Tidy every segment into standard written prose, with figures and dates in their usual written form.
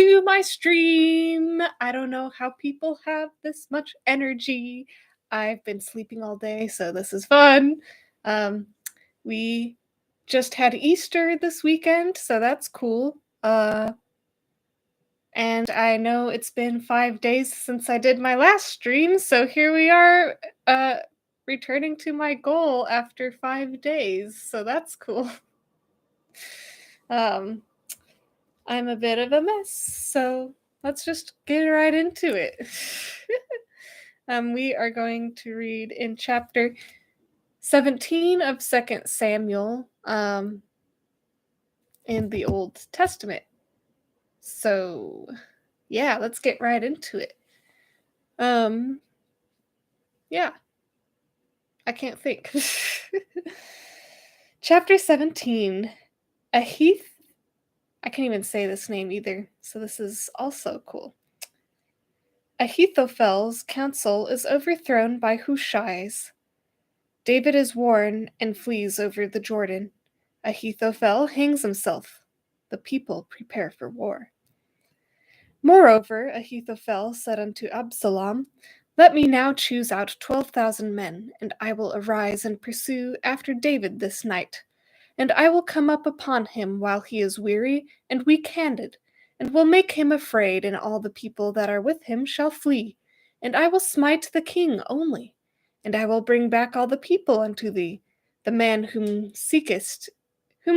to my stream. I don't know how people have this much energy. I've been sleeping all day, so this is fun. We just had Easter this weekend, so that's cool. And I know it's been 5 days since I did my last stream, so here we are, returning to my goal after 5 days, so that's cool. I'm a bit of a mess, so let's just get right into it. We are going to read in chapter 17 of 2 Samuel in the Old Testament. So, yeah, let's get right into it. Yeah. I can't think. Chapter 17. I can't even say this name either, so this is also cool. Ahithophel's counsel is overthrown by Hushai's. David is warned and flees over the Jordan. Ahithophel hangs himself. The people prepare for war. Moreover, Ahithophel said unto Absalom, Let me now choose out 12,000 men, and I will arise and pursue after David this night. And I will come up upon him while he is weary and weak-handed, and will make him afraid, and all the people that are with him shall flee. And I will smite the king only, and I will bring back all the people unto thee. The man whom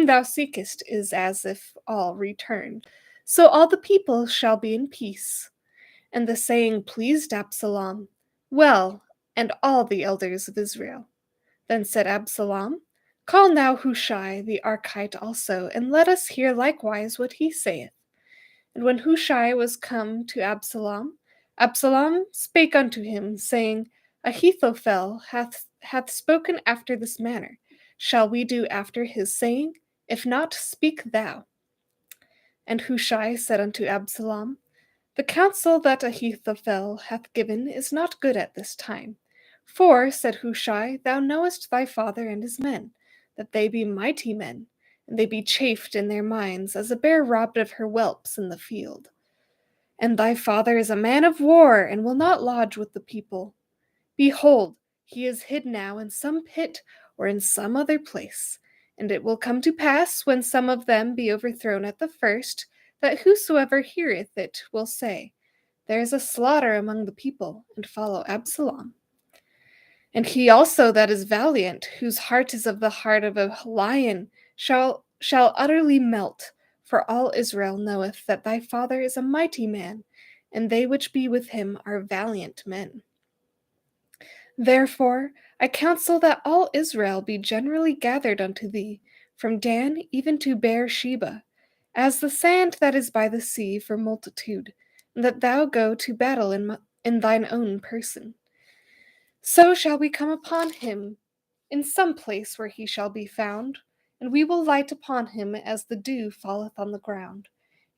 thou seekest is as if all returned. So all the people shall be in peace. And the saying pleased Absalom well, and all the elders of Israel. Then said Absalom, Call now Hushai the Archite also, and let us hear likewise what he saith. And when Hushai was come to Absalom, Absalom spake unto him, saying, Ahithophel hath spoken after this manner. Shall we do after his saying? If not, speak thou. And Hushai said unto Absalom, The counsel that Ahithophel hath given is not good at this time. For, said Hushai, thou knowest thy father and his men, that they be mighty men, and they be chafed in their minds, as a bear robbed of her whelps in the field. And thy father is a man of war, and will not lodge with the people. Behold, he is hid now in some pit, or in some other place. And it will come to pass, when some of them be overthrown at the first, that whosoever heareth it will say, There is a slaughter among the people, and follow Absalom. And he also that is valiant, whose heart is of the heart of a lion, shall utterly melt. For all Israel knoweth that thy father is a mighty man, and they which be with him are valiant men. Therefore I counsel that all Israel be generally gathered unto thee, from Dan even to Beer-sheba, as the sand that is by the sea for multitude, and that thou go to battle in thine own person. So shall we come upon him in some place where he shall be found, and we will light upon him as the dew falleth on the ground.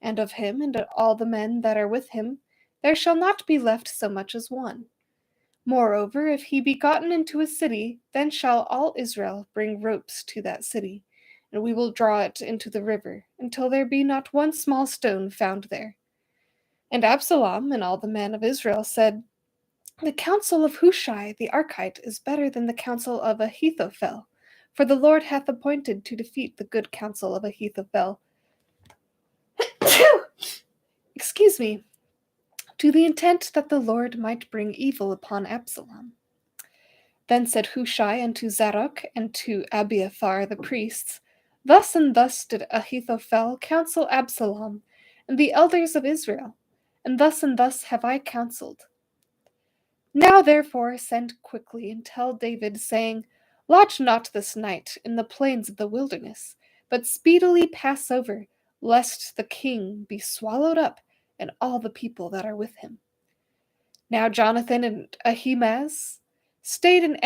And of him and of all the men that are with him there shall not be left so much as one. Moreover, if he be gotten into a city, then shall all Israel bring ropes to that city, and we will draw it into the river, until there be not one small stone found there. And Absalom and all the men of Israel said, The counsel of Hushai the Archite is better than the counsel of Ahithophel, for the Lord hath appointed to defeat the good counsel of Ahithophel. Excuse me. To the intent that the Lord might bring evil upon Absalom. Then said Hushai unto Zadok and to Abiathar the priests, Thus and thus did Ahithophel counsel Absalom, and the elders of Israel, and thus have I counseled. Now therefore send quickly and tell David, saying, Lodge not this night in the plains of the wilderness, but speedily pass over, lest the king be swallowed up, and all the people that are with him. Now Jonathan and Ahimaaz stayed in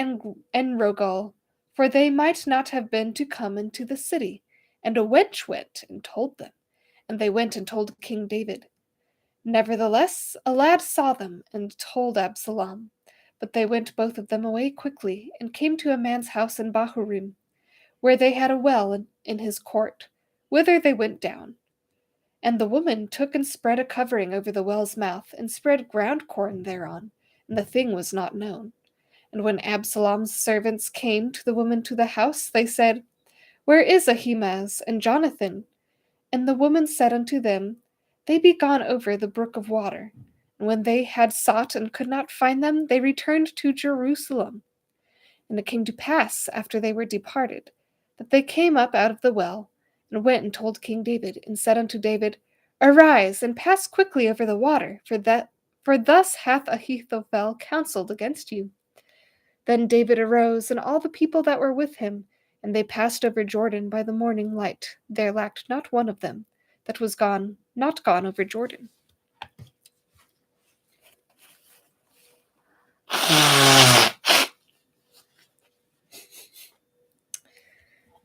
Enrogel, for they might not have been to come into the city. And a wench went and told them, and they went and told King David. Nevertheless, a lad saw them and told Absalom. But they went both of them away quickly, and came to a man's house in Bahurim, where they had a well in his court, whither they went down. And the woman took and spread a covering over the well's mouth, and spread ground corn thereon, and the thing was not known. And when Absalom's servants came to the woman to the house, they said, Where is Ahimaaz and Jonathan? And the woman said unto them, They be gone over the brook of water. And when they had sought and could not find them, they returned to Jerusalem. And it came to pass, after they were departed, that they came up out of the well, and went and told King David, and said unto David, Arise, and pass quickly over the water, for thus hath Ahithophel counselled against you. Then David arose, and all the people that were with him, and they passed over Jordan by the morning light. There lacked not one of them that was not gone over Jordan.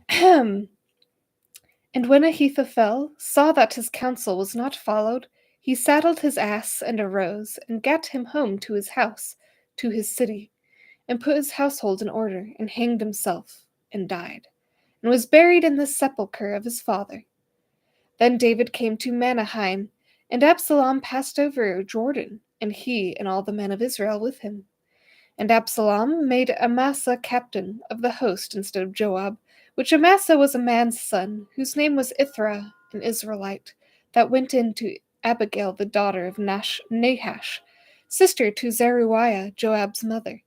Ahem. And when Ahithophel saw that his counsel was not followed, he saddled his ass and arose, and gat him home to his house, to his city, and put his household in order, and hanged himself, and died, and was buried in the sepulchre of his father. Then David came to Mahanaim, and Absalom passed over Jordan, and he and all the men of Israel with him. And Absalom made Amasa captain of the host instead of Joab, which Amasa was a man's son, whose name was Ithra, an Israelite, that went in to Abigail the daughter of Nahash, sister to Zeruiah, Joab's mother.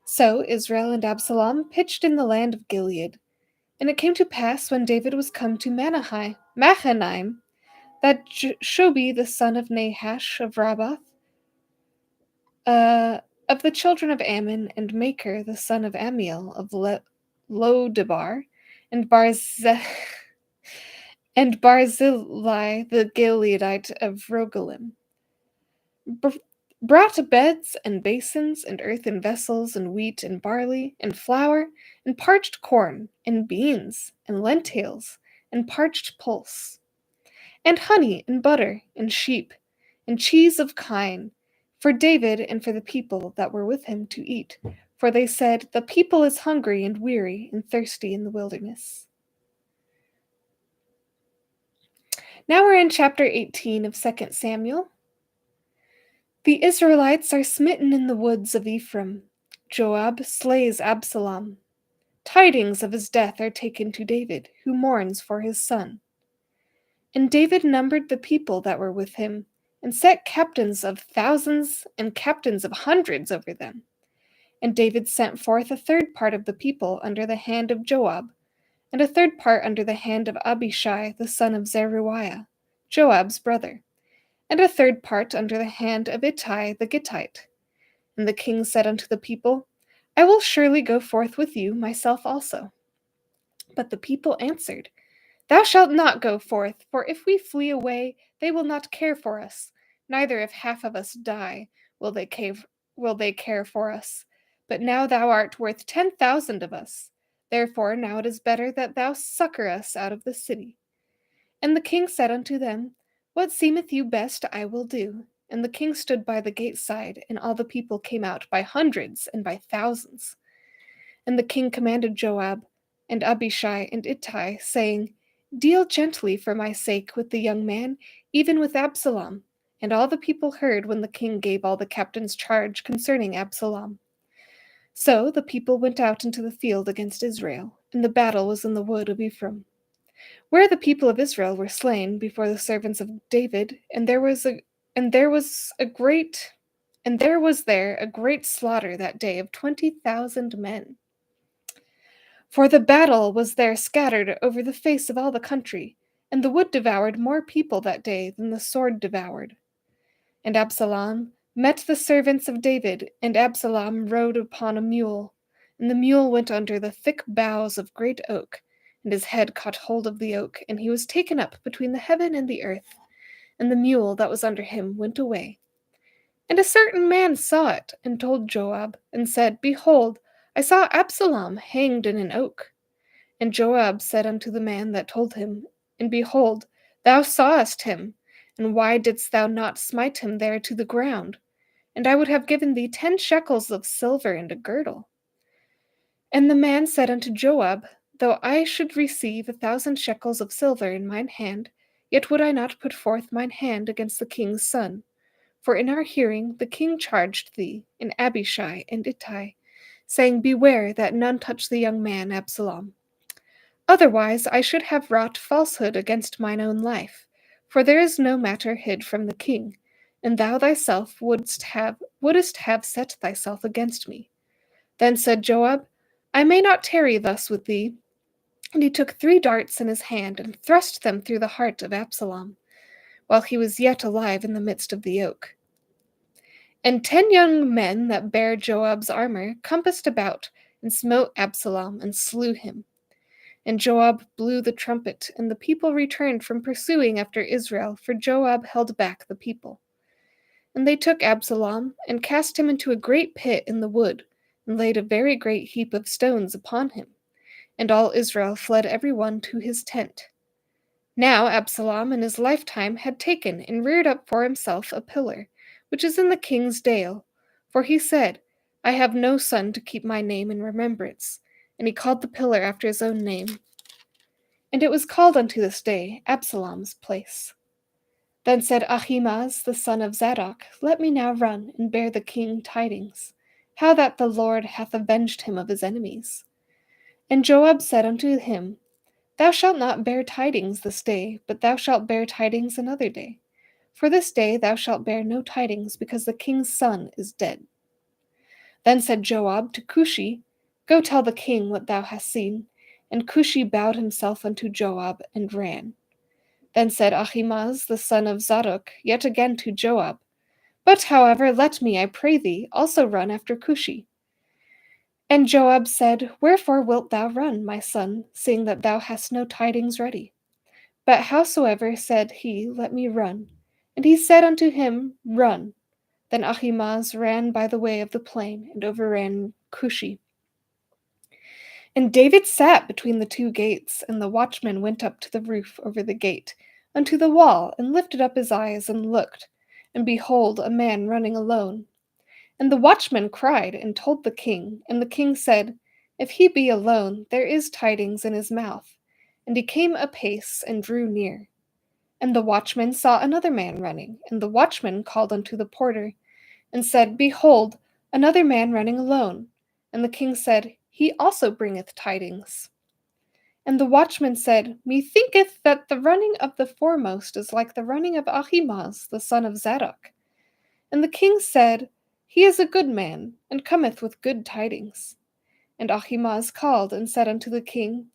So Israel and Absalom pitched in the land of Gilead. And it came to pass, when David was come to Mahanaim, that Shobi the son of Nahash of Rabbath, of the children of Ammon, and Maker the son of Amiel of Lodebar, and and Barzillai the Gileadite of Rogelim, brought beds and basins and earthen vessels and wheat and barley and flour and parched corn and beans and lentils and parched pulse and honey and butter and sheep and cheese of kine for David and for the people that were with him to eat. For they said, The people is hungry and weary and thirsty in the wilderness. Now we're in chapter 18 of 2 Samuel. The Israelites are smitten in the woods of Ephraim. Joab slays Absalom. Tidings of his death are taken to David, who mourns for his son. And David numbered the people that were with him, and set captains of thousands and captains of hundreds over them. And David sent forth a third part of the people under the hand of Joab, and a third part under the hand of Abishai the son of Zeruiah, Joab's brother, and a third part under the hand of Ittai the Gittite. And the king said unto the people, I will surely go forth with you, myself also. But the people answered, Thou shalt not go forth, for if we flee away, they will not care for us. Neither if half of us die will they care for us. But now thou art worth 10,000 of us. Therefore now it is better that thou succor us out of the city. And the king said unto them, What seemeth you best I will do. And the king stood by the gate side, and all the people came out by hundreds and by thousands. And the king commanded Joab and Abishai and Ittai, saying, Deal gently for my sake with the young man, even with Absalom. And all the people heard when the king gave all the captains charge concerning Absalom. So the people went out into the field against Israel, and the battle was in the wood of Ephraim, where the people of Israel were slain before the servants of David, and there was there a great slaughter that day of 20,000 men. For the battle was there scattered over the face of all the country, and the wood devoured more people that day than the sword devoured. And Absalom met the servants of David, and Absalom rode upon a mule, and the mule went under the thick boughs of great oak, and his head caught hold of the oak, and he was taken up between the heaven and the earth, and the mule that was under him went away. And a certain man saw it, and told Joab, and said, Behold, I saw Absalom hanged in an oak. And Joab said unto the man that told him, And behold, thou sawest him, and why didst thou not smite him there to the ground? And I would have given thee 10 shekels of silver and a girdle. And the man said unto Joab, Though I should receive 1,000 shekels of silver in mine hand, Yet would I not put forth mine hand against the king's son. For in our hearing the king charged thee, and Abishai and Ittai, saying, Beware that none touch the young man Absalom. Otherwise I should have wrought falsehood against mine own life, for there is no matter hid from the king, and thou thyself wouldest have set thyself against me. Then said Joab, I may not tarry thus with thee. And he took 3 darts in his hand, and thrust them through the heart of Absalom, while he was yet alive in the midst of the oak. And 10 young men that bare Joab's armor compassed about, and smote Absalom, and slew him. And Joab blew the trumpet, and the people returned from pursuing after Israel, for Joab held back the people. And they took Absalom, and cast him into a great pit in the wood, and laid a very great heap of stones upon him. And all Israel fled every one to his tent. Now Absalom in his lifetime had taken and reared up for himself a pillar, which is in the king's dale. For he said, I have no son to keep my name in remembrance. And he called the pillar after his own name. And it was called unto this day Absalom's place. Then said Ahimaaz the son of Zadok, Let me now run and bear the king tidings, how that the Lord hath avenged him of his enemies. And Joab said unto him, Thou shalt not bear tidings this day, but thou shalt bear tidings another day. For this day thou shalt bear no tidings, because the king's son is dead. Then said Joab to Cushi, Go tell the king what thou hast seen. And Cushi bowed himself unto Joab, and ran. Then said Ahimaaz the son of Zadok yet again to Joab, But, however, let me, I pray thee, also run after Cushi. And Joab said, Wherefore wilt thou run, my son, seeing that thou hast no tidings ready? But howsoever said he, Let me run. And he said unto him, Run. Then Ahimaaz ran by the way of the plain, and overran Cushi. And David sat between the 2 gates, and the watchman went up to the roof over the gate, unto the wall, and lifted up his eyes, and looked, and behold, a man running alone. And the watchman cried, and told the king, and the king said, If he be alone, there is tidings in his mouth. And he came apace, and drew near. And the watchman saw another man running, and the watchman called unto the porter, and said, Behold, another man running alone. And the king said, He also bringeth tidings. And the watchman said, Methinketh that the running of the foremost is like the running of Ahimaaz the son of Zadok. And the king said, He is a good man, and cometh with good tidings. And Ahimaaz called, and said unto the king,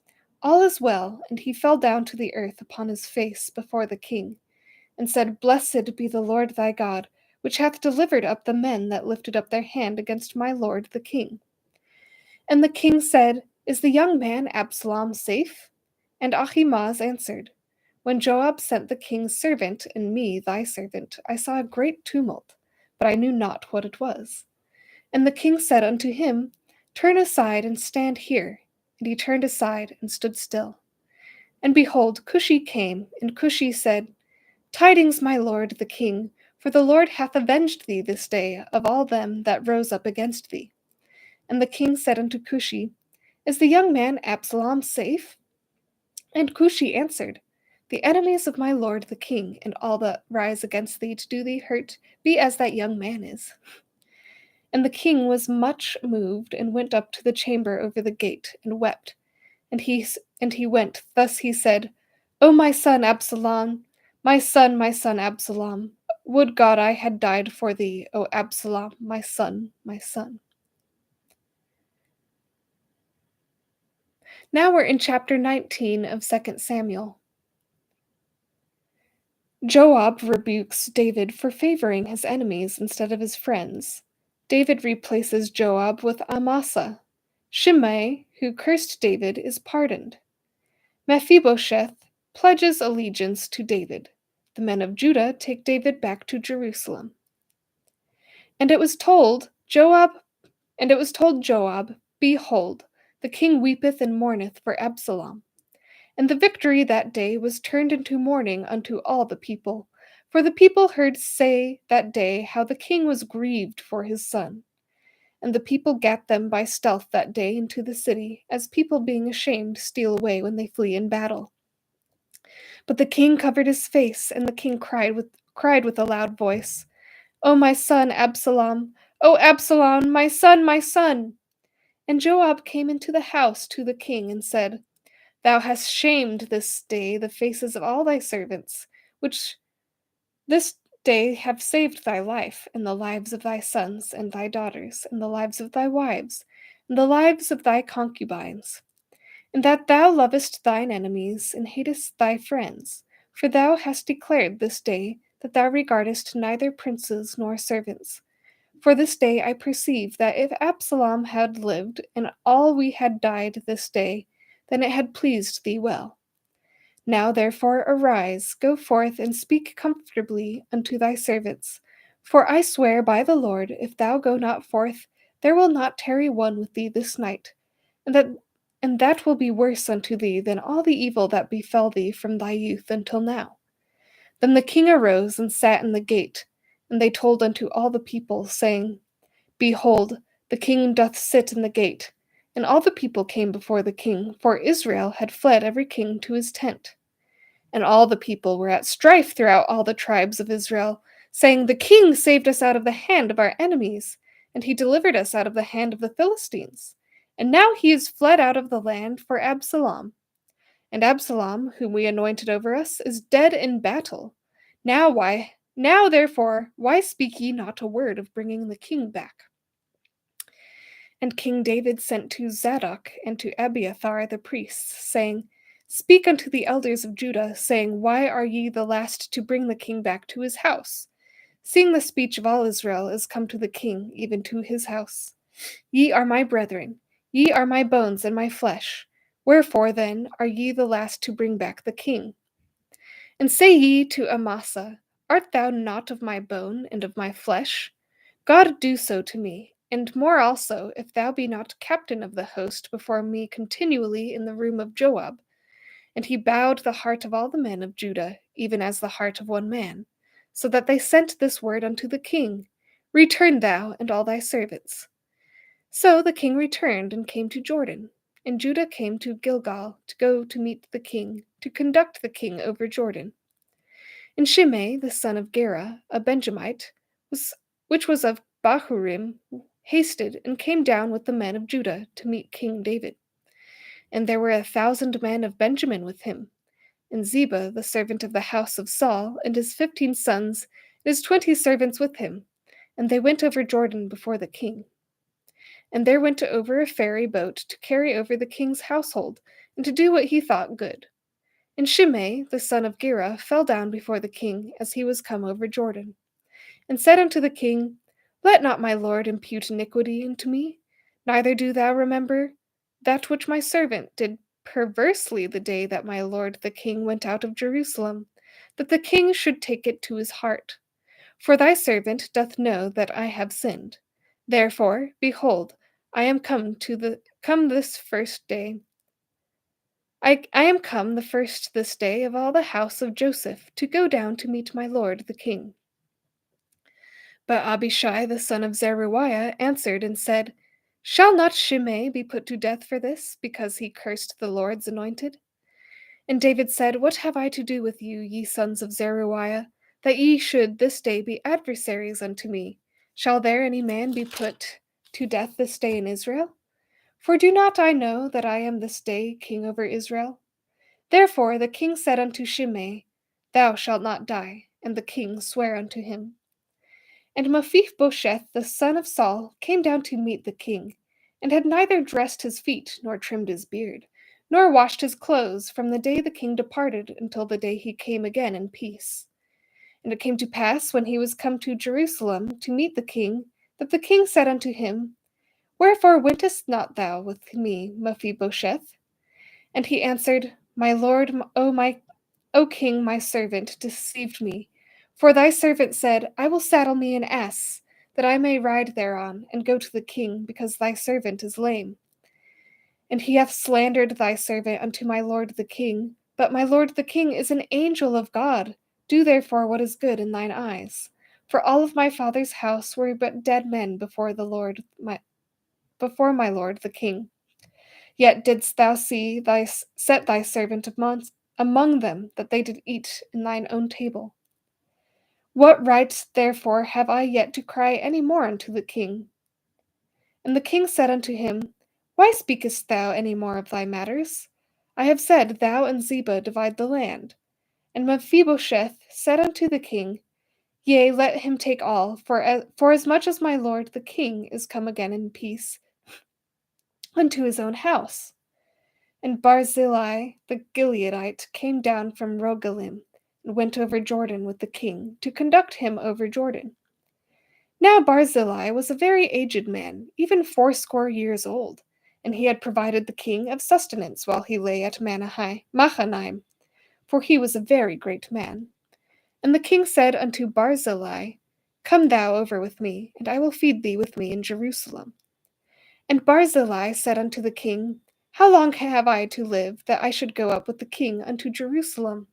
All is well. And he fell down to the earth upon his face before the king, and said, Blessed be the Lord thy God, which hath delivered up the men that lifted up their hand against my lord the king. And the king said, Is the young man Absalom safe? And Ahimaaz answered, When Joab sent the king's servant, and me thy servant, I saw a great tumult, but I knew not what it was. And the king said unto him, Turn aside and stand here. And he turned aside and stood still. And behold, Cushi came, and Cushi said, Tidings, my lord the king, for the Lord hath avenged thee this day of all them that rose up against thee. And the king said unto Cushi, Is the young man Absalom safe? And Cushi answered, The enemies of my lord the king, and all that rise against thee to do thee hurt, be as that young man is. And the king was much moved, and went up to the chamber over the gate, and wept. And he went, thus he said, O my son Absalom, my son Absalom, would God I had died for thee, O Absalom, my son, my son. Now we're in chapter 19 of 2 Samuel. Joab rebukes David for favoring his enemies instead of his friends. David replaces Joab with Amasa. Shimei, who cursed David, is pardoned. Mephibosheth pledges allegiance to David. The men of Judah take David back to Jerusalem. And it was told Joab, Behold, the king weepeth and mourneth for Absalom. And the victory that day was turned into mourning unto all the people, for the people heard say that day how the king was grieved for his son. And the people gat them by stealth that day into the city, as people being ashamed steal away when they flee in battle. But the king covered his face, and the king cried with a loud voice, "O my son Absalom! O Absalom, my son, my son!" And Joab came into the house to the king and said, "Thou hast shamed this day the faces of all thy servants, which this day have saved thy life, and the lives of thy sons and thy daughters, and the lives of thy wives, and the lives of thy concubines, and that thou lovest thine enemies, and hatest thy friends. For thou hast declared this day that thou regardest neither princes nor servants. For this day I perceive that if Absalom had lived, and all we had died this day, then it had pleased thee well. Now therefore arise, go forth, and speak comfortably unto thy servants. For I swear by the Lord, if thou go not forth, there will not tarry one with thee this night, and that will be worse unto thee than all the evil that befell thee from thy youth until now." Then the king arose and sat in the gate, and they told unto all the people, saying, "Behold, the king doth sit in the gate." And all the people came before the king, for Israel had fled every king to his tent. And all the people were at strife throughout all the tribes of Israel, saying, "The king saved us out of the hand of our enemies, and he delivered us out of the hand of the Philistines. And now he is fled out of the land for Absalom. And Absalom, whom we anointed over us, is dead in battle. Now therefore, why speak ye not a word of bringing the king back?" And King David sent to Zadok and to Abiathar the priests, saying, "Speak unto the elders of Judah, saying, Why are ye the last to bring the king back to his house? Seeing the speech of all Israel is come to the king, even to his house. Ye are my brethren, ye are my bones and my flesh. Wherefore then are ye the last to bring back the king? And say ye to Amasa, Art thou not of my bone and of my flesh? God do so to me, and more also, if thou be not captain of the host before me continually in the room of Joab. And he bowed the heart of all the men of Judah, even as the heart of one man, so that they sent this word unto the king, Return thou and all thy servants. So the king returned and came to Jordan, and Judah came to Gilgal to go to meet the king, to conduct the king over Jordan. And Shimei, the son of Gera, a Benjamite, which was of Bahurim, hasted and came down with the men of Judah to meet King David. And there were 1,000 men of Benjamin with him, and Ziba, the servant of the house of Saul, and his 15 sons, and his 20 servants with him. And they went over Jordan before the king. And there went over a ferry boat to carry over the king's household, and to do what he thought good. And Shimei, the son of Gera, fell down before the king as he was come over Jordan, and said unto the king, Let not my lord impute iniquity unto me, neither do thou remember that which my servant did perversely the day that my lord the king went out of Jerusalem, that the king should take it to his heart. For thy servant doth know that I have sinned. Therefore, behold, I am come this first day. I am come the first this day of all the house of Joseph to go down to meet my lord the king. But Abishai the son of Zeruiah answered and said, Shall not Shimei be put to death for this, because he cursed the Lord's anointed? And David said, What have I to do with you, ye sons of Zeruiah, that ye should this day be adversaries unto me? Shall there any man be put to death this day in Israel? For do not I know that I am this day king over Israel? Therefore the king said unto Shimei, Thou shalt not die. And the king sware unto him. And Mephibosheth the son of Saul came down to meet the king, and had neither dressed his feet, nor trimmed his beard, nor washed his clothes, from the day the king departed until the day he came again in peace. And it came to pass, when he was come to Jerusalem to meet the king, that the king said unto him, Wherefore wentest not thou with me, Mephibosheth? And he answered, My lord, O king, my servant deceived me. For thy servant said, I will saddle me an ass, that I may ride thereon, and go to the king, because thy servant is lame. And he hath slandered thy servant unto my lord the king. But my lord the king is an angel of God. Do therefore what is good in thine eyes. For all of my father's house were but dead men before my lord the king. Yet didst thou set thy servant among them that they did eat in thine own table. What right therefore have I yet to cry any more unto the king? And the king said unto him, Why speakest thou any more of thy matters? I have said, Thou and Ziba divide the land. And Mephibosheth said unto the king, Yea, let him take all, for as much as my lord the king is come again in peace unto his own house. And Barzillai the Gileadite came down from Rogelim, and went over Jordan with the king, to conduct him over Jordan. Now Barzillai was a very aged man, even 80 years old, and he had provided the king of sustenance while he lay at Mahanaim, for he was a very great man. And the king said unto Barzillai, Come thou over with me, and I will feed thee with me in Jerusalem. And Barzillai said unto the king, How long have I to live, that I should go up with the king unto Jerusalem?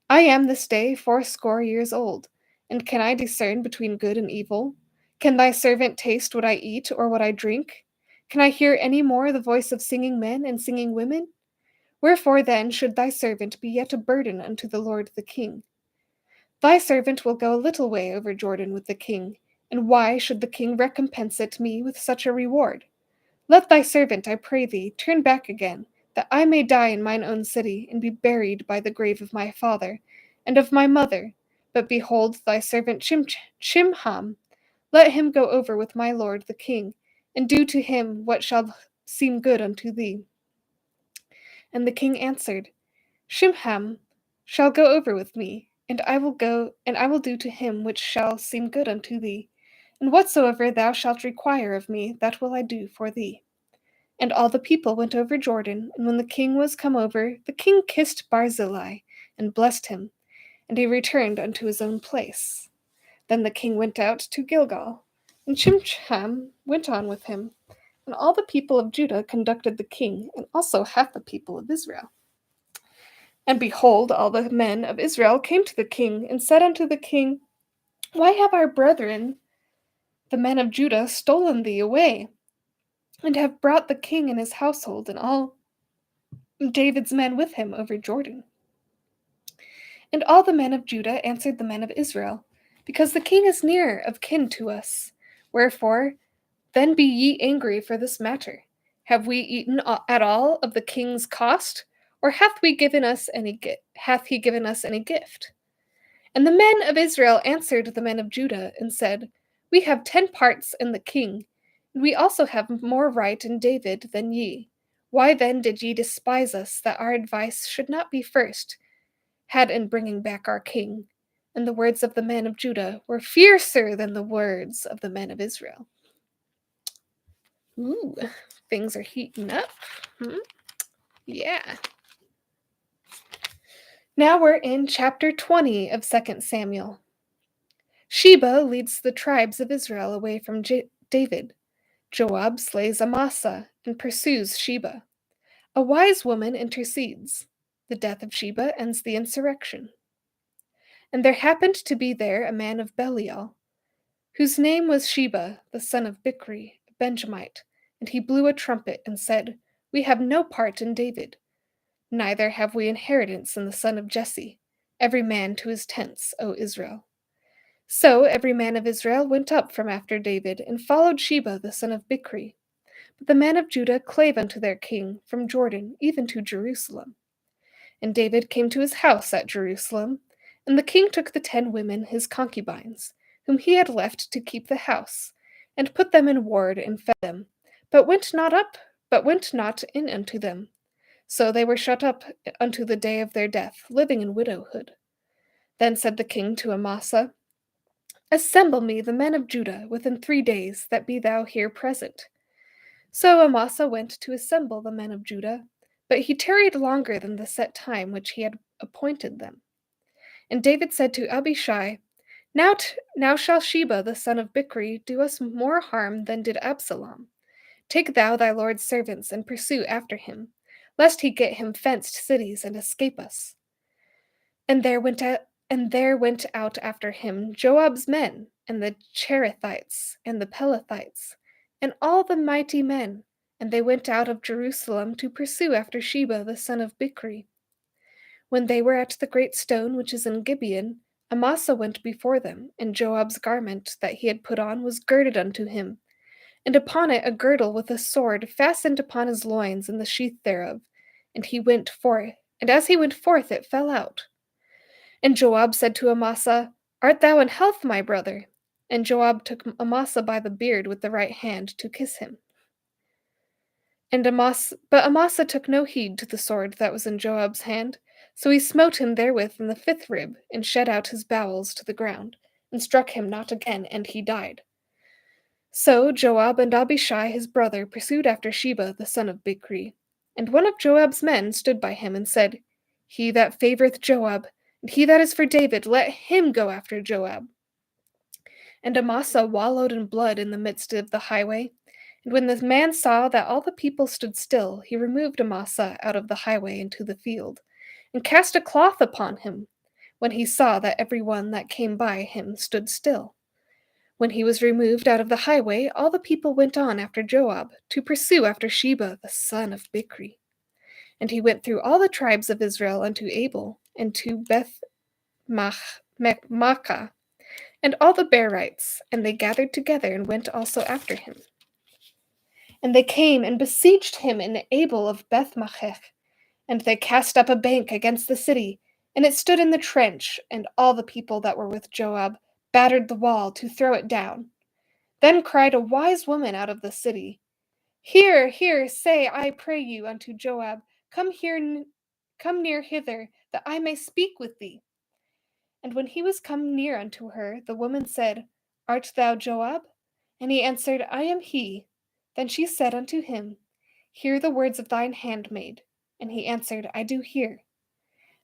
I am this day 80 years old, and can I discern between good and evil? Can thy servant taste what I eat or what I drink? Can I hear any more the voice of singing men and singing women? Wherefore then should thy servant be yet a burden unto the lord the king? Thy servant will go a little way over Jordan with the king, and why should the king recompense it me with such a reward? Let thy servant, I pray thee, turn back again, that I may die in mine own city, and be buried by the grave of my father, and of my mother. But behold, thy servant Chimham, let him go over with my lord the king, and do to him what shall seem good unto thee. And the king answered, Shimham shall go over with me, and I will go, and I will do to him which shall seem good unto thee. And whatsoever thou shalt require of me, that will I do for thee. And all the people went over Jordan, and when the king was come over, the king kissed Barzillai, and blessed him, and he returned unto his own place. Then the king went out to Gilgal, and Chimham went on with him, and all the people of Judah conducted the king, and also half the people of Israel. And behold, all the men of Israel came to the king, and said unto the king, Why have our brethren, the men of Judah, stolen thee away, and have brought the king and his household, and all David's men with him over Jordan? And all the men of Judah answered the men of Israel, Because the king is near of kin to us. Wherefore, then be ye angry for this matter. Have we eaten at all of the king's cost, or hath he given us any gift? And the men of Israel answered the men of Judah, and said, We have 10 parts in the king, and we also have more right in David than ye. Why then did ye despise us, that our advice should not be first had in bringing back our king? And the words of the men of Judah were fiercer than the words of the men of Israel. Ooh, things are heating up. Yeah. Now we're in chapter 20 of 2 Samuel. Sheba leads the tribes of Israel away from David. Joab slays Amasa and pursues Sheba. A wise woman intercedes. The death of Sheba ends the insurrection. And there happened to be there a man of Belial, whose name was Sheba, the son of Bichri, a Benjamite, and he blew a trumpet and said, We have no part in David, neither have we inheritance in the son of Jesse. Every man to his tents, O Israel. So every man of Israel went up from after David, and followed Sheba the son of Bichri. But the men of Judah clave unto their king from Jordan even to Jerusalem. And David came to his house at Jerusalem, and the king took the 10 women his concubines, whom he had left to keep the house, and put them in ward and fed them, but went not in unto them. So they were shut up unto the day of their death, living in widowhood. Then said the king to Amasa, Assemble me the men of Judah within 3 days, that be thou here present. So Amasa went to assemble the men of Judah, but he tarried longer than the set time which he had appointed them. And David said to Abishai, Now shall Sheba the son of Bichri do us more harm than did Absalom. Take thou thy lord's servants and pursue after him, lest he get him fenced cities and escape us. And there went out after him Joab's men, and the Cherethites, and the Pelethites, and all the mighty men, and they went out of Jerusalem to pursue after Sheba the son of Bichri. When they were at the great stone which is in Gibeon, Amasa went before them, and Joab's garment that he had put on was girded unto him, and upon it a girdle with a sword fastened upon his loins in the sheath thereof. And he went forth, and as he went forth it fell out. And Joab said to Amasa, Art thou in health, my brother? And Joab took Amasa by the beard with the right hand to kiss him. But Amasa took no heed to the sword that was in Joab's hand, so he smote him therewith in the fifth rib, and shed out his bowels to the ground, and struck him not again, and he died. So Joab and Abishai his brother pursued after Sheba the son of Bichri. And one of Joab's men stood by him and said, He that favoureth Joab, and he that is for David, let him go after Joab. And Amasa wallowed in blood in the midst of the highway. And when the man saw that all the people stood still, he removed Amasa out of the highway into the field, and cast a cloth upon him, when he saw that every one that came by him stood still. When he was removed out of the highway, all the people went on after Joab, to pursue after Sheba the son of Bichri. And he went through all the tribes of Israel unto Abel, and to Beth Maachah, and all the Berites, and they gathered together and went also after him. And they came and besieged him in Abel of Beth Maachah, and they cast up a bank against the city, and it stood in the trench, and all the people that were with Joab battered the wall to throw it down. Then cried a wise woman out of the city, Hear, hear, say, I pray you, unto Joab, Come near hither, that I may speak with thee. And when he was come near unto her, the woman said, Art thou Joab? And he answered, I am he. Then she said unto him, Hear the words of thine handmaid. And he answered, I do hear.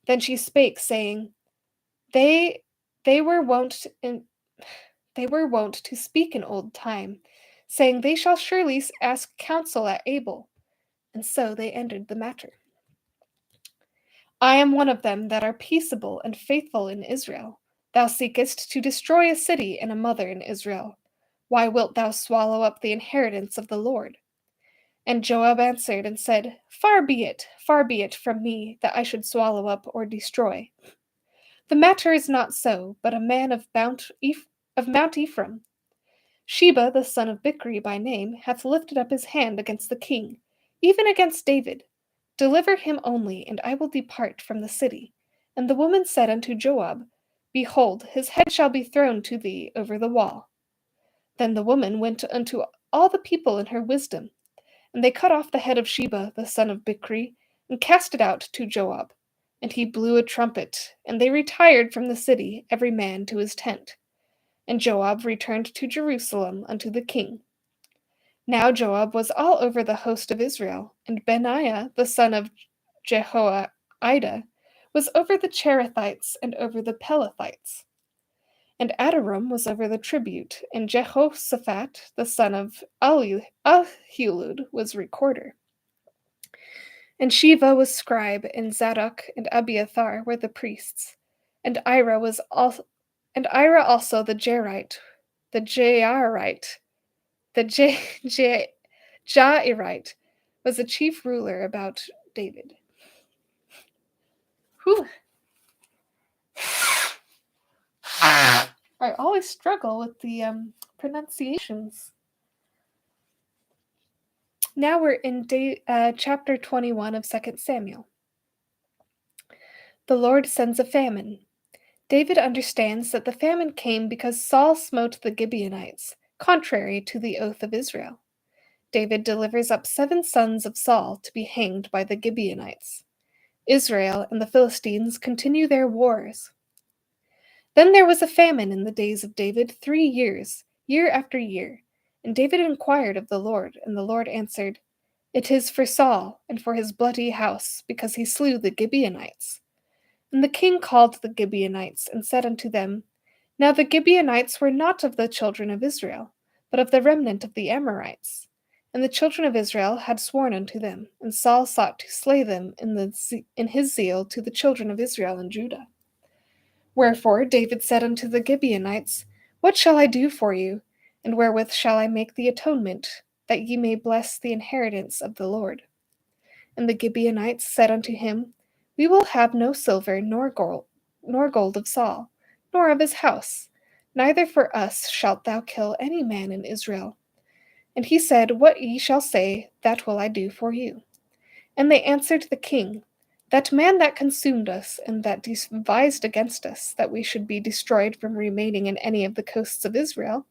Then she spake, saying, They were wont to speak in old time, saying, They shall surely ask counsel at Abel. And so they ended the matter. I am one of them that are peaceable and faithful in Israel. Thou seekest to destroy a city and a mother in Israel. Why wilt thou swallow up the inheritance of the Lord? And Joab answered and said, far be it from me that I should swallow up or destroy. The matter is not so, but a man of Mount Ephraim, Sheba the son of Bichri by name, hath lifted up his hand against the king, even against David. Deliver him only, and I will depart from the city. And the woman said unto Joab, Behold, his head shall be thrown to thee over the wall. Then the woman went unto all the people in her wisdom, and they cut off the head of Sheba the son of Bichri, and cast it out to Joab. And he blew a trumpet, and they retired from the city, every man to his tent. And Joab returned to Jerusalem unto the king. Now Joab was all over the host of Israel, and Benaiah the son of Jehoiada was over the Cherethites and over the Pelethites. And Adoram was over the tribute, and Jehoshaphat the son of Ahilud was recorder. And Sheva was scribe, and Zadok and Abiathar were the priests. And Ira also the Jairite, Jairite was the chief ruler about David. Whew. I always struggle with the pronunciations. Now we're in chapter 21 of 2 Samuel. The Lord sends a famine. David understands that the famine came because Saul smote the Gibeonites, contrary to the oath of Israel. David delivers up 7 sons of Saul to be hanged by the Gibeonites. Israel and the Philistines continue their wars. Then there was a famine in the days of David 3 years, year after year. And David inquired of the Lord, and the Lord answered, It is for Saul, and for his bloody house, because he slew the Gibeonites. And the king called the Gibeonites, and said unto them, Now the Gibeonites were not of the children of Israel, but of the remnant of the Amorites. And the children of Israel had sworn unto them, and Saul sought to slay them in his zeal to the children of Israel and Judah. Wherefore David said unto the Gibeonites, What shall I do for you, and wherewith shall I make the atonement, that ye may bless the inheritance of the Lord? And the Gibeonites said unto him, We will have no silver nor gold of Saul, nor of his house. Neither for us shalt thou kill any man in Israel. And he said, What ye shall say, that will I do for you. And they answered the king, That man that consumed us, and that devised against us, that we should be destroyed from remaining in any of the coasts of Israel,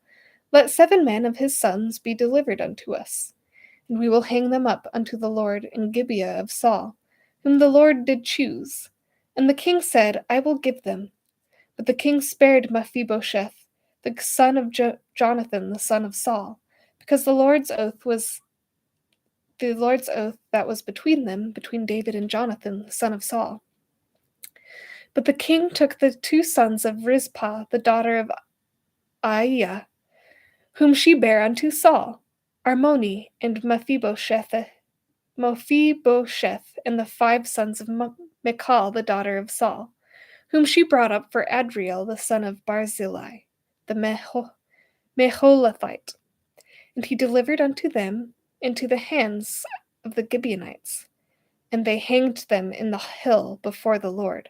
let 7 men of his sons be delivered unto us, and we will hang them up unto the Lord in Gibeah of Saul, whom the Lord did choose. And the king said, I will give them. But the king spared Mephibosheth, the son of Jonathan, the son of Saul, because the Lord's oath that was between them, between David and Jonathan, the son of Saul. But the king took the 2 sons of Rizpah, the daughter of Aiah, whom she bare unto Saul, Armoni and Mephibosheth, and the 5 sons of Michal, the daughter of Saul, whom she brought up for Adriel, the son of Barzillai, the Meholathite. And he delivered unto them into the hands of the Gibeonites. And they hanged them in the hill before the Lord.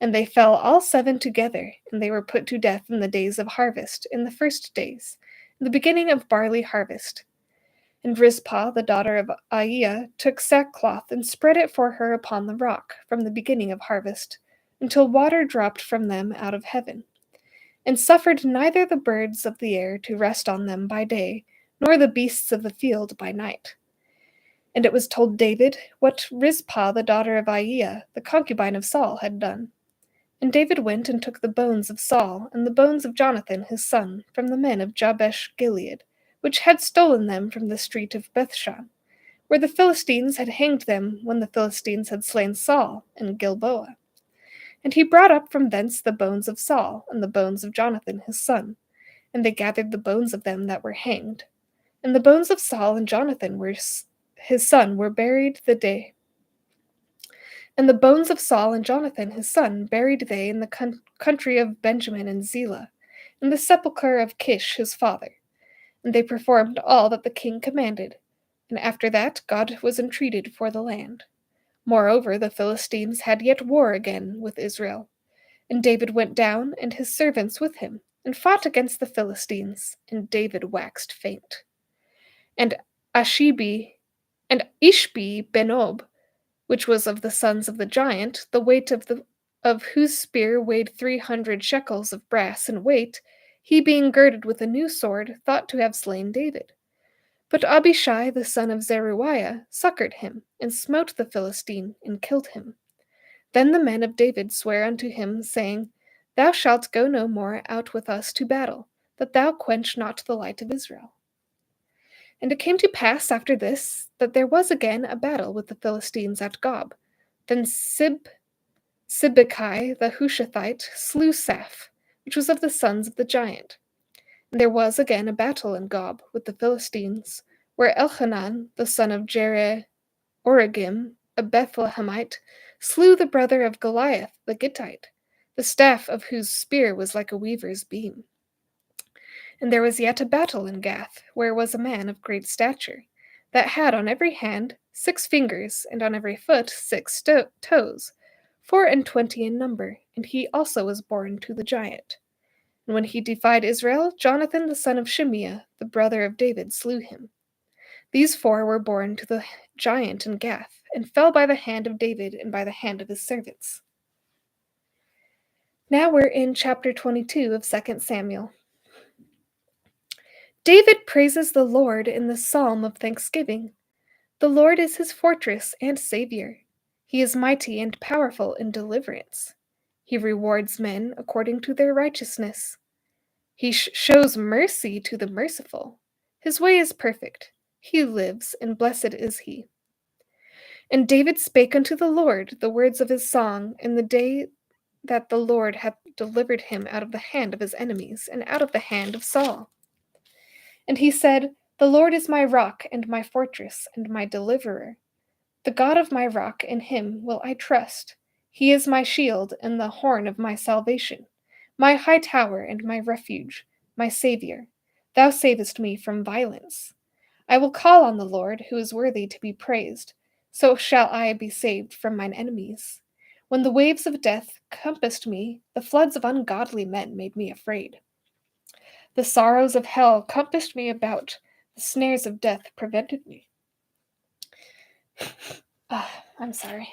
And they fell all 7 together, and they were put to death in the days of harvest, in the first days, in the beginning of barley harvest. And Rizpah, the daughter of Aiah, took sackcloth and spread it for her upon the rock, from the beginning of harvest, until water dropped from them out of heaven, and suffered neither the birds of the air to rest on them by day, nor the beasts of the field by night. And it was told David what Rizpah, the daughter of Aiah, the concubine of Saul, had done. And David went and took the bones of Saul and the bones of Jonathan his son from the men of Jabesh Gilead, which had stolen them from the street of Bethshan, where the Philistines had hanged them when the Philistines had slain Saul in Gilboa. And he brought up from thence the bones of Saul and the bones of Jonathan his son, and they gathered the bones of them that were hanged. And the bones of Saul and Jonathan his son were buried the day. And the bones of Saul and Jonathan his son buried they in the country of Benjamin and Zelah, in the sepulchre of Kish his father. And they performed all that the king commanded. And after that God was entreated for the land. Moreover, the Philistines had yet war again with Israel. And David went down, and his servants with him, and fought against the Philistines, and David waxed faint. And Ishbi Benob, which was of the sons of the giant, the weight of whose spear weighed 300 shekels of brass in weight, he being girded with a new sword, thought to have slain David. But Abishai the son of Zeruiah succored him, and smote the Philistine, and killed him. Then the men of David sware unto him, saying, Thou shalt go no more out with us to battle, that thou quench not the light of Israel. And it came to pass after this, that there was again a battle with the Philistines at Gob. Then Sibbechai the Hushathite slew Saph, which was of the sons of the giant. And there was again a battle in Gob with the Philistines, where Elhanan the son of Origim, a Bethlehemite, slew the brother of Goliath the Gittite, the staff of whose spear was like a weaver's beam. And there was yet a battle in Gath, where was a man of great stature, that had on every hand 6 fingers, and on every foot 6 toes, 24 in number, and he also was born to the giant. And when he defied Israel, Jonathan the son of Shimeah, the brother of David, slew him. These 4 were born to the giant in Gath, and fell by the hand of David and by the hand of his servants. Now we're in chapter 22 of 2 Samuel. David praises the Lord in the psalm of thanksgiving. The Lord is his fortress and Savior. He is mighty and powerful in deliverance. He rewards men according to their righteousness. He shows mercy to the merciful. His way is perfect. He lives, and blessed is he. And David spake unto the Lord the words of his song in the day that the Lord hath delivered him out of the hand of his enemies, and out of the hand of Saul. And he said, The Lord is my rock, and my fortress, and my deliverer. The God of my rock, in him will I trust. He is my shield, and the horn of my salvation, my high tower, and my refuge, my Saviour. Thou savest me from violence. I will call on the Lord, who is worthy to be praised. So shall I be saved from mine enemies. When the waves of death compassed me, the floods of ungodly men made me afraid. The sorrows of hell compassed me about, the snares of death prevented me. I'm sorry.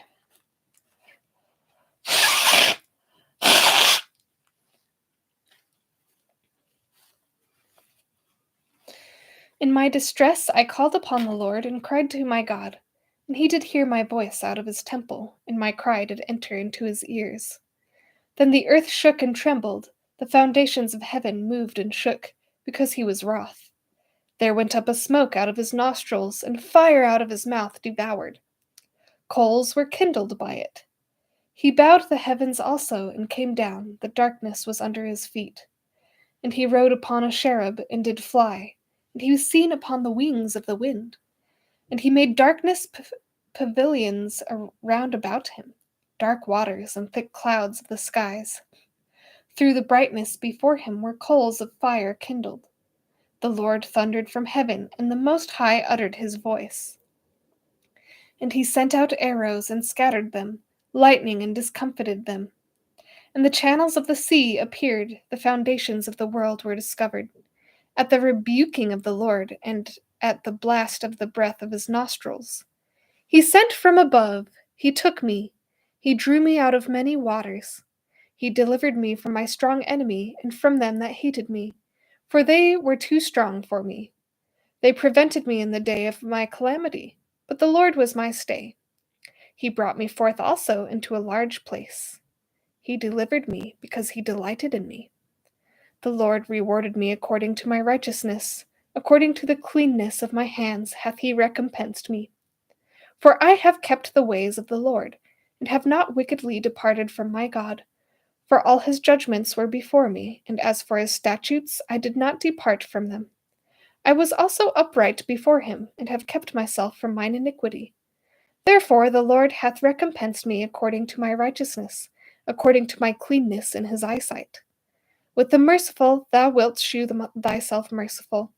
In my distress I called upon the Lord and cried to my God, and he did hear my voice out of his temple, and my cry did enter into his ears. Then the earth shook and trembled, the foundations of heaven moved and shook, because he was wroth. There went up a smoke out of his nostrils, and fire out of his mouth devoured. Coals were kindled by it. He bowed the heavens also, and came down, the darkness was under his feet. And he rode upon a cherub, and did fly, and he was seen upon the wings of the wind. And he made darkness pavilions round about him, dark waters and thick clouds of the skies. Through the brightness before him were coals of fire kindled. The Lord thundered from heaven, and the Most High uttered his voice. And he sent out arrows and scattered them, lightning and discomfited them. And the channels of the sea appeared, the foundations of the world were discovered. At the rebuking of the Lord, and at the blast of the breath of his nostrils. He sent from above, he took me, he drew me out of many waters. He delivered me from my strong enemy, and from them that hated me, for they were too strong for me. They prevented me in the day of my calamity, but the Lord was my stay. He brought me forth also into a large place. He delivered me because he delighted in me. The Lord rewarded me according to my righteousness, according to the cleanness of my hands hath he recompensed me. For I have kept the ways of the Lord, and have not wickedly departed from my God. For all his judgments were before me, and as for his statutes, I did not depart from them. I was also upright before him, and have kept myself from mine iniquity. Therefore the Lord hath recompensed me according to my righteousness, according to my cleanness in his eyesight. With the merciful thou wilt shew thyself merciful,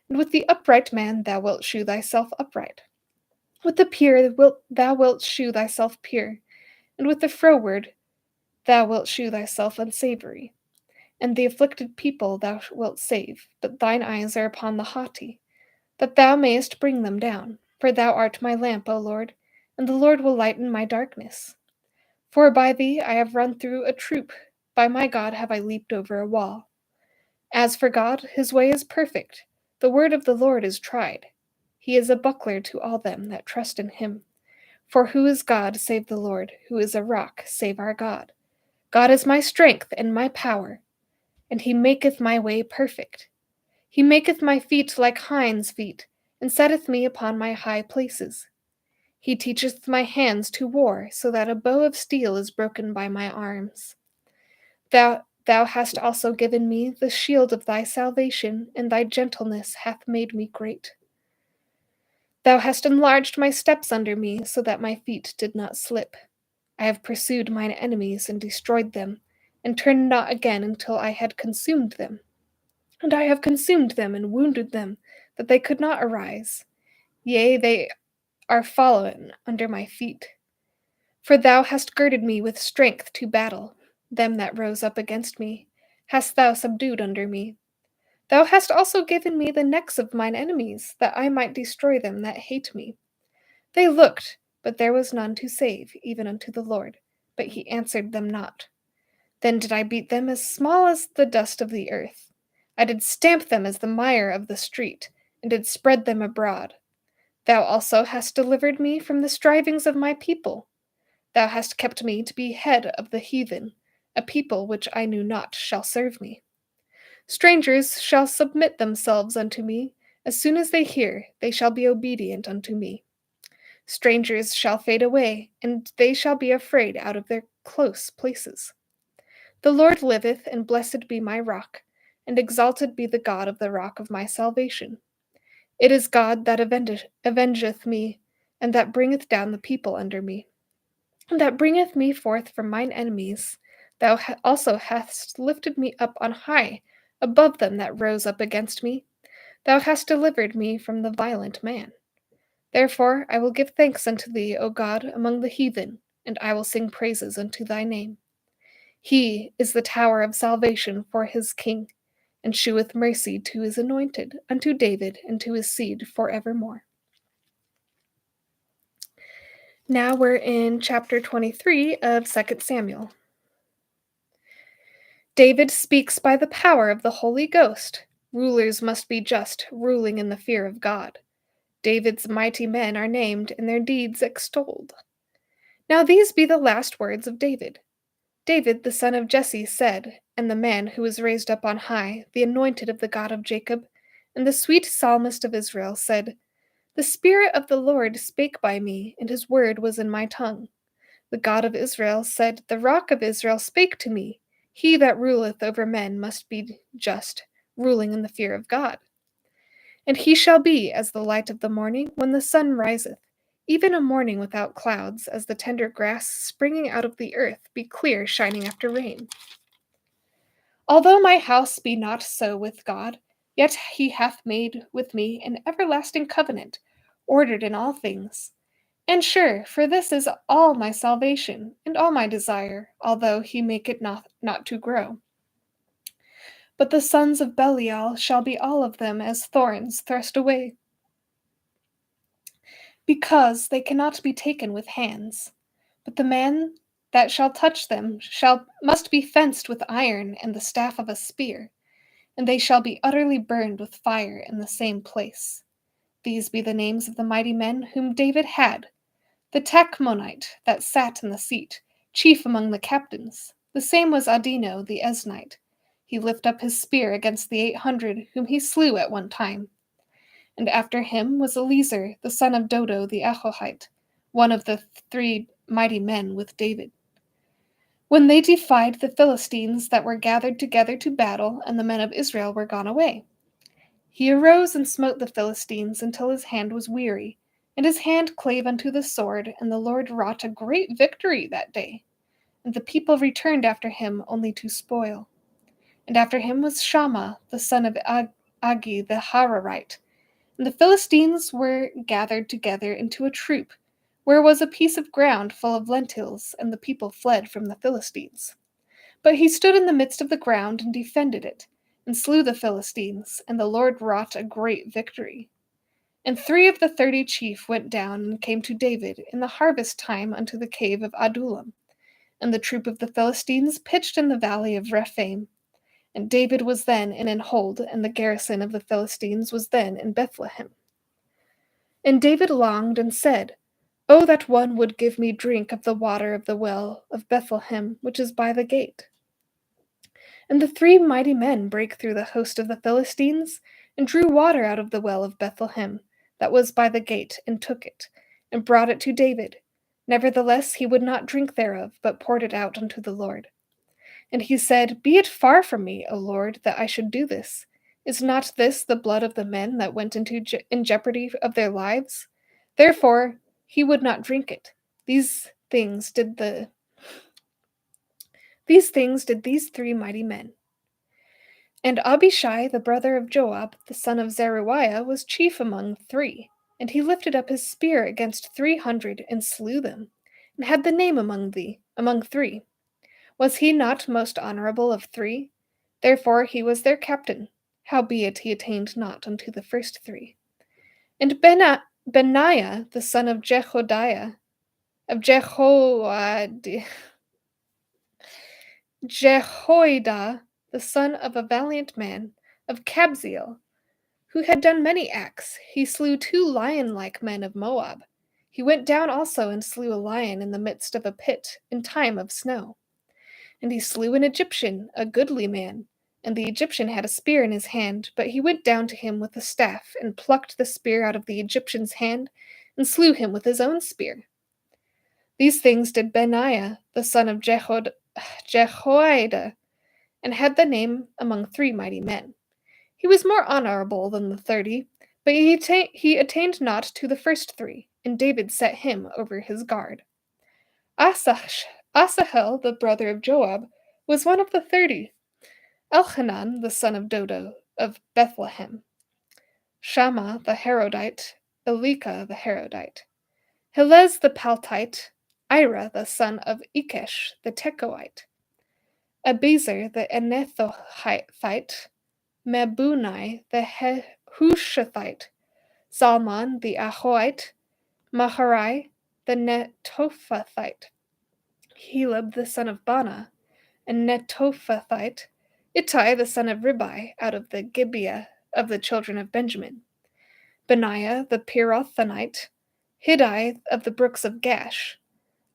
and with the upright man thou wilt shew thyself upright. With the pure thou wilt shew thyself pure, and with the froward thou wilt shew thyself unsavory. And the afflicted people thou wilt save, but thine eyes are upon the haughty, that thou mayest bring them down. For thou art my lamp, O Lord, and the Lord will lighten my darkness. For by thee I have run through a troop, by my God have I leaped over a wall. As for God, his way is perfect, the word of the Lord is tried. He is a buckler to all them that trust in him. For who is God save the Lord, who is a rock save our God? God is my strength and my power, and he maketh my way perfect. He maketh my feet like hinds' feet, and setteth me upon my high places. He teacheth my hands to war, so that a bow of steel is broken by my arms. Thou hast also given me the shield of thy salvation, and thy gentleness hath made me great. Thou hast enlarged my steps under me, so that my feet did not slip. I have pursued mine enemies and destroyed them, and turned not again until I had consumed them. And I have consumed them and wounded them, that they could not arise. Yea, they are fallen under my feet. For thou hast girded me with strength to battle. Them that rose up against me hast thou subdued under me. Thou hast also given me the necks of mine enemies, that I might destroy them that hate me. They looked, but there was none to save, even unto the Lord, but he answered them not. Then did I beat them as small as the dust of the earth. I did stamp them as the mire of the street, and did spread them abroad. Thou also hast delivered me from the strivings of my people. Thou hast kept me to be head of the heathen. A people which I knew not shall serve me. Strangers shall submit themselves unto me. As soon as they hear, they shall be obedient unto me. Strangers shall fade away, and they shall be afraid out of their close places. The Lord liveth, and blessed be my rock, and exalted be the God of the rock of my salvation. It is God that avengeth me, and that bringeth down the people under me, and that bringeth me forth from mine enemies. Thou also hast lifted me up on high, above them that rose up against me. Thou hast delivered me from the violent man. Therefore I will give thanks unto thee, O God, among the heathen. and I will sing praises unto thy name. He is the tower of salvation for his king, and sheweth mercy to his anointed, unto David and to his seed forevermore. Now we're in chapter 23 of 2 Samuel. David speaks by the power of the Holy Ghost. Rulers must be just, ruling in the fear of God. David's mighty men are named, and their deeds extolled. Now these be the last words of David. David, the son of Jesse, said, and the man who was raised up on high, the anointed of the God of Jacob, and the sweet psalmist of Israel, said, The Spirit of the Lord spake by me, and his word was in my tongue. The God of Israel said, The rock of Israel spake to me. He that ruleth over men must be just, ruling in the fear of God. And he shall be as the light of the morning when the sun riseth, even a morning without clouds, as the tender grass springing out of the earth be clear shining after rain. Although my house be not so with God, yet he hath made with me an everlasting covenant, ordered in all things. And sure, for this is all my salvation, and all my desire, although he make it not to grow. But the sons of Belial shall be all of them as thorns thrust away, because they cannot be taken with hands. But the man that shall touch them must be fenced with iron and the staff of a spear, and they shall be utterly burned with fire in the same place. These be the names of the mighty men whom David had: the Tachmonite that sat in the seat, chief among the captains. The same was Adino the Eznite. He lift up his spear against the 800 whom he slew at one time. And after him was Eliezer the son of Dodo the Ahohite, one of the 3 mighty men with David. When they defied the Philistines that were gathered together to battle, and the men of Israel were gone away, he arose and smote the Philistines until his hand was weary, and his hand clave unto the sword, and the Lord wrought a great victory that day. And the people returned after him only to spoil. And after him was Shammah, the son of Agi the Hararite. And the Philistines were gathered together into a troop, where was a piece of ground full of lentils, and the people fled from the Philistines. But he stood in the midst of the ground and defended it, and slew the Philistines, and the Lord wrought a great victory. And 3 of the 30 chief went down and came to David in the harvest time unto the cave of Adullam. And the troop of the Philistines pitched in the valley of Rephaim. And David was then in an hold, and the garrison of the Philistines was then in Bethlehem. And David longed and said, O that one would give me drink of the water of the well of Bethlehem, which is by the gate. And the 3 mighty men brake through the host of the Philistines, and drew water out of the well of Bethlehem, that was by the gate, and took it, and brought it to David. Nevertheless he would not drink thereof, but poured it out unto the Lord. And he said, Be it far from me, O Lord, that I should do this. Is not this the blood of the men that went into in jeopardy of their lives? Therefore he would not drink it. These things did these 3 mighty men. And Abishai, the brother of Joab, the son of Zeruiah, was chief among 3. And he lifted up his spear against 300, and slew them, and had the name among 3. Was he not most honorable of 3? Therefore he was their captain. Howbeit he attained not unto the first 3. And Benaiah, the son of Jehoiada, the son of a valiant man, of Kabzeel, who had done many acts, he slew 2 lion-like men of Moab. He went down also and slew a lion in the midst of a pit in time of snow. And he slew an Egyptian, a goodly man. And the Egyptian had a spear in his hand, but he went down to him with a staff, and plucked the spear out of the Egyptian's hand, and slew him with his own spear. These things did Benaiah, the son of Jehoiada, and had the name among 3 mighty men. He was more honorable than the 30, but he attained not to the first 3, and David set him over his guard. Asahel, the brother of Joab, was one of the 30. Elhanan, the son of Dodo, of Bethlehem. Shammah the Harodite, Elika the Harodite. Helez the Paltite, Ira the son of Ikesh the Tekoite, Abizer the Anethothite, Mebunai the Hushathite, Zalmon the Ahoite, Maharai the Netophathite, Helab the son of Bana, a Netophathite, Ittai the son of Ribai, out of the Gibeah of the children of Benjamin, Benaiah the Pirathonite, Hiddai of the brooks of Gash,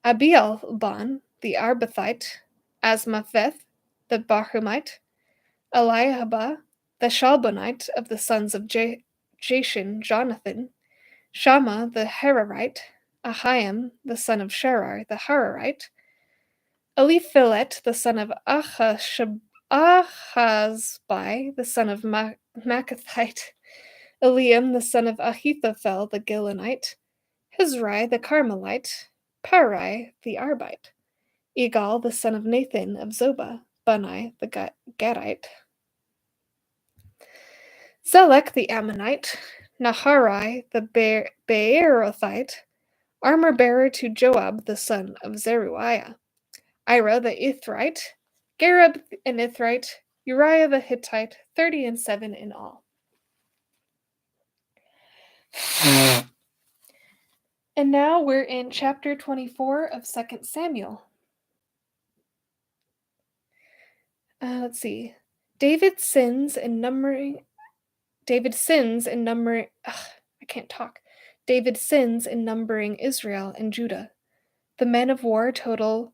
Abialban the Arbathite, Asmapheth the Barhumite, Eliahaba the Shalbonite of the sons of Jashin Jonathan, Shammah the Hararite, Ahiam the son of Sharar the Hararite, Eliphelet the son of Ahazbai the son of Machathite, Eliam the son of Ahithophel the Gilonite, Hizrai the Carmelite, Parai the Arbite, Egal the son of Nathan of Zobah, Bunai the Gadite, Zelek the Ammonite, Naharai the Beerothite, armor-bearer to Joab the son of Zeruiah, Ira the Ithrite, Gareb an Ithrite, Uriah the Hittite, 30 and 7 in all. And now we're in chapter 24 of 2 Samuel. Let's see. David sins in numbering Israel and Judah. The men of war total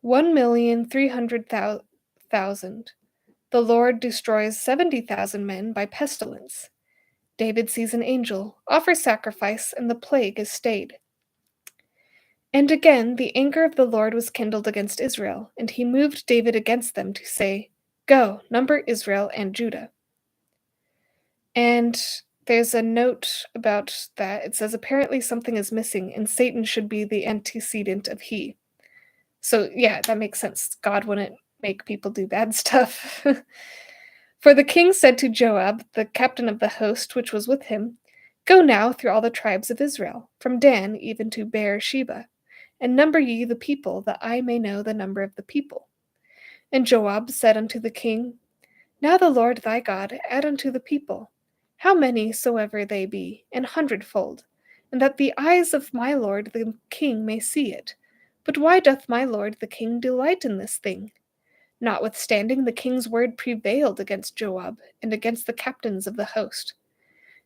1,300,000. The Lord destroys 70,000 men by pestilence. David sees an angel, offers sacrifice, and the plague is stayed. And again the anger of the Lord was kindled against Israel, and he moved David against them to say, "Go, number Israel and Judah." And there's a note about that. It says, apparently something is missing, and Satan should be the antecedent of he. So, yeah, that makes sense. God wouldn't make people do bad stuff. For the king said to Joab, the captain of the host which was with him, "Go now through all the tribes of Israel, from Dan even to Beersheba, and number ye the people, that I may know the number of the people." And Joab said unto the king, "Now the Lord thy God add unto the people, how many soever they be, 100-fold, and that the eyes of my lord the king may see it. But why doth my lord the king delight in this thing?" Notwithstanding, the king's word prevailed against Joab and against the captains of the host.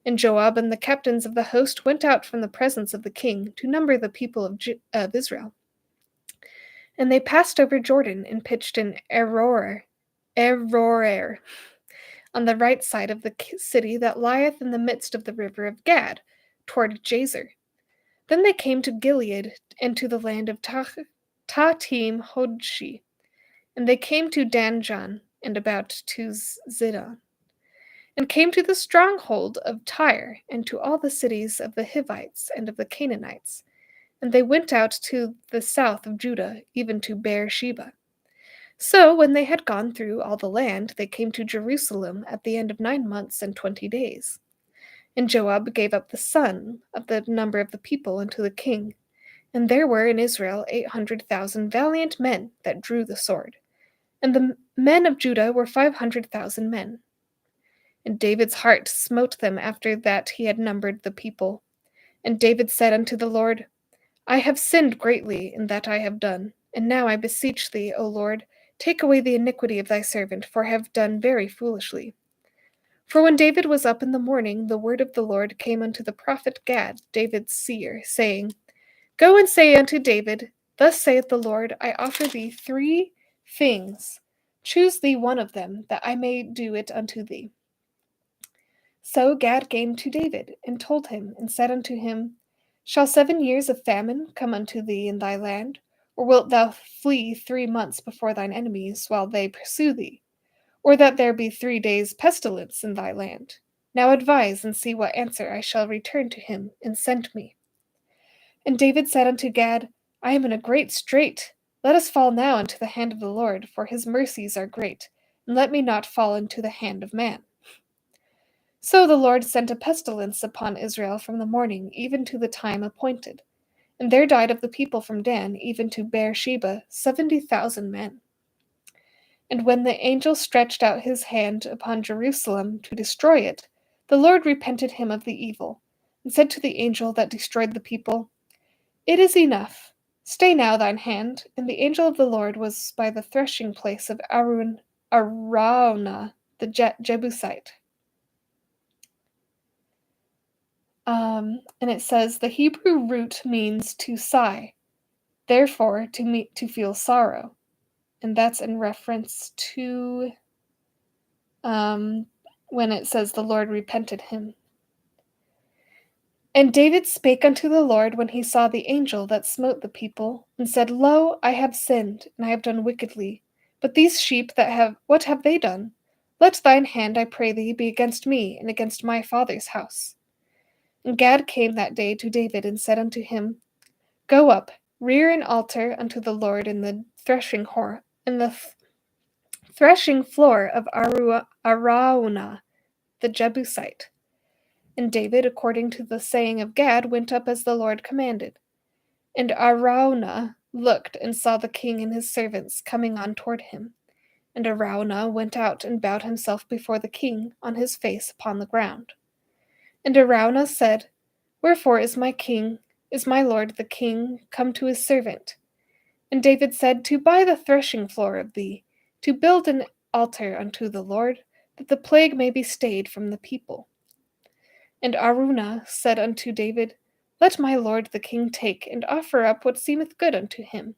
And Joab and the captains of the host went out from the presence of the king to number the people of Israel. And they passed over Jordan and pitched in Aroer, on the right side of the city that lieth in the midst of the river of Gad, toward Jazer. Then they came to Gilead and to the land of Tatim Hodshi, and they came to Danjan and about to Zidon, and came to the stronghold of Tyre, and to all the cities of the Hivites and of the Canaanites. And they went out to the south of Judah, even to Beersheba. So when they had gone through all the land, they came to Jerusalem at the end of 9 months and 20 days. And Joab gave up the son of the number of the people unto the king. And there were in Israel 800,000 valiant men that drew the sword. And the men of Judah were 500,000 men. And David's heart smote them after that he had numbered the people. And David said unto the Lord, "I have sinned greatly in that I have done. And now I beseech thee, O Lord, take away the iniquity of thy servant, for I have done very foolishly." For when David was up in the morning, the word of the Lord came unto the prophet Gad, David's seer, saying, "Go and say unto David, Thus saith the Lord, I offer thee 3 things. Choose thee one of them, that I may do it unto thee." So Gad came to David, and told him, and said unto him, "Shall 7 years of famine come unto thee in thy land? Or wilt thou flee 3 months before thine enemies, while they pursue thee? Or that there be 3 days' pestilence in thy land? Now advise, and see what answer I shall return to him, and send me." And David said unto Gad, "I am in a great strait. Let us fall now into the hand of the Lord, for his mercies are great, and let me not fall into the hand of man." So the Lord sent a pestilence upon Israel from the morning even to the time appointed. And there died of the people from Dan even to Beersheba 70,000 men. And when the angel stretched out his hand upon Jerusalem to destroy it, the Lord repented him of the evil, and said to the angel that destroyed the people, It is enough. Stay now thine hand. And the angel of the Lord was by the threshing place of Araunah the Jebusite. And it says the Hebrew root means to sigh, therefore to feel sorrow. And that's in reference to when it says the Lord repented him. And David spake unto the Lord when he saw the angel that smote the people, and said, Lo, I have sinned, and I have done wickedly. But these sheep what have they done? Let thine hand, I pray thee, be against me, and against my father's house. And Gad came that day to David, and said unto him, Go up, rear an altar unto the Lord in the threshing floor of Araunah the Jebusite. And David, according to the saying of Gad, went up as the Lord commanded. And Araunah looked and saw the king and his servants coming on toward him. And Araunah went out and bowed himself before the king on his face upon the ground. And Araunah said, Wherefore is my lord the king come to his servant? And David said, To buy the threshing floor of thee, to build an altar unto the Lord, that the plague may be stayed from the people. And Araunah said unto David, Let my lord the king take, and offer up what seemeth good unto him.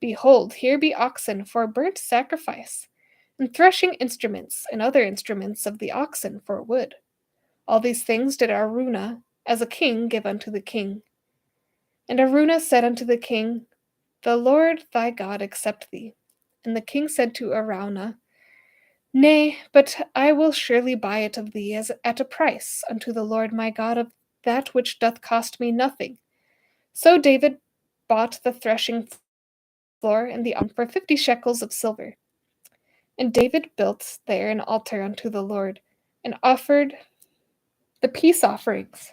Behold, here be oxen for a burnt sacrifice, and threshing instruments, and other instruments of the oxen for wood. All these things did Araunah, as a king, give unto the king. And Araunah said unto the king, The Lord thy God accept thee. And the king said to Araunah, Nay, but I will surely buy it of thee as at a price unto the Lord my God of that which doth cost me nothing. So David bought the threshing floor and the for 50 shekels of silver. And David built there an altar unto the Lord, and offered the peace offerings.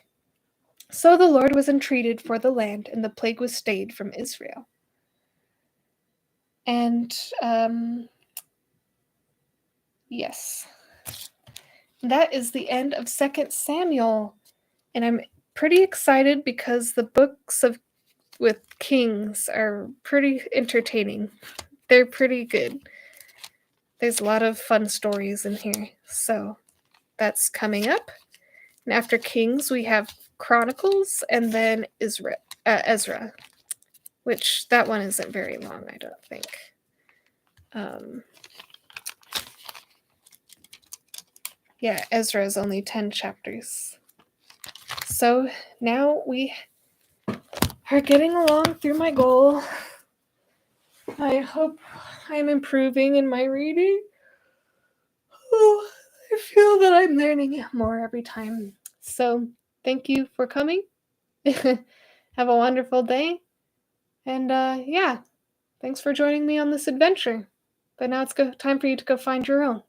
So the Lord was entreated for the land, and the plague was stayed from Israel. And yes, that is the end of 2 Samuel. And I'm pretty excited because the books with kings are pretty entertaining. They're pretty good. There's a lot of fun stories in here. So that's coming up. And after Kings, we have Chronicles and then Ezra, which that one isn't very long, I don't think. Yeah, Ezra is only 10 chapters. So now we are getting along through my goal. I hope I'm improving in my reading. Oh, I feel that I'm learning more every time. So thank you for coming. Have a wonderful day. And yeah, thanks for joining me on this adventure. But now it's time for you to go find your own.